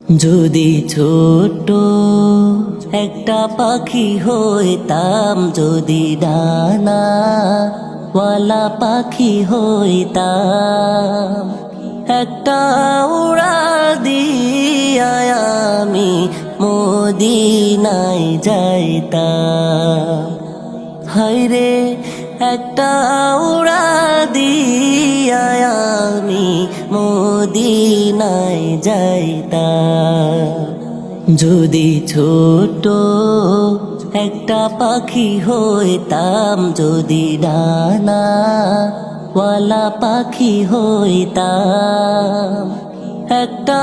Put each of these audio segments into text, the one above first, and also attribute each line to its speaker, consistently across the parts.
Speaker 1: যদি ছোট্ট একটা পাখি হইতাম, যদি ডানা ওয়ালা পাখি হইতাম, একটা উড়া দিয়া আমি মদিনায় যাইতাম। হায়রে একটা উড়া দিয়া আমি মদিনায় যাইতাম। যদি ছোট একটা পাখি হইতাম, যদি ডানা ওয়ালা পাখি হইতাম, একটা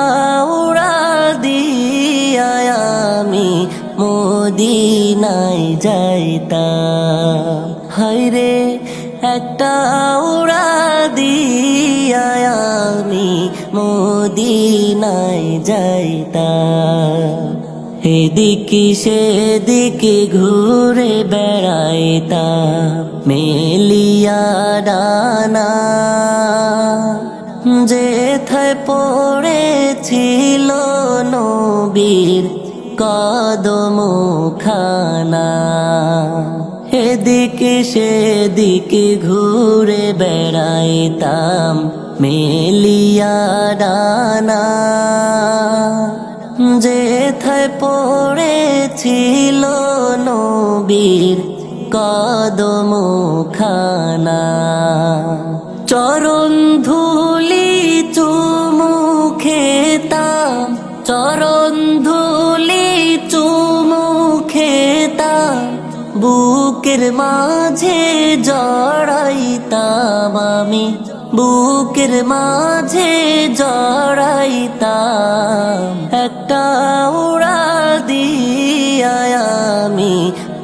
Speaker 1: উড়া দিয়া আমি মদিনায় যাইতাম। হায়রে একটা উড়া দিয়া আমি মদিনায় যাইতাম। এদিকে সেদিকে ঘুরে বেড়াইতাম মেলিয়া ডানা, যেথায় পড়েছিল নবীর কদমখানা। এদিকে সেদিকে ঘুরে বেড়াইতাম মেলিয়া ডানা, যেথায় পড়েছিল নবীর কদমখানা। চরণ ধুলি চুমু খেতাম, চরণ ধুলি চুমু খেতাম, বুকের মাঝে জড়াইতাম আমি, বুকের মাঝে জড়াইতাম। একটা উড়া দিয়া আমি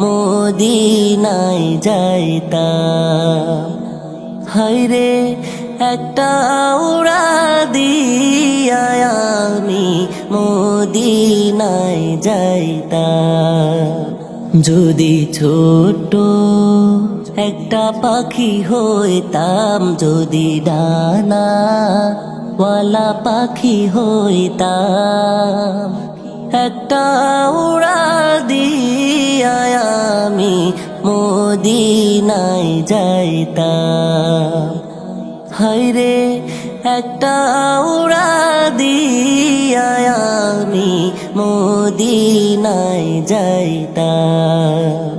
Speaker 1: মদিনায় যাইতাম। হায়রে একটা উড়া দিয়া আমি মদিনায় যাইতাম। যদি ছোট্ট একটা পাখি হইতাম, যদি ডানা ওয়ালা পাখি হইতাম, একটা উড়া দিয়া আমি মদিনায় যাইতাম। হায়রে একটা উড়া দিয়া আমি মদিনায় যাইতাম।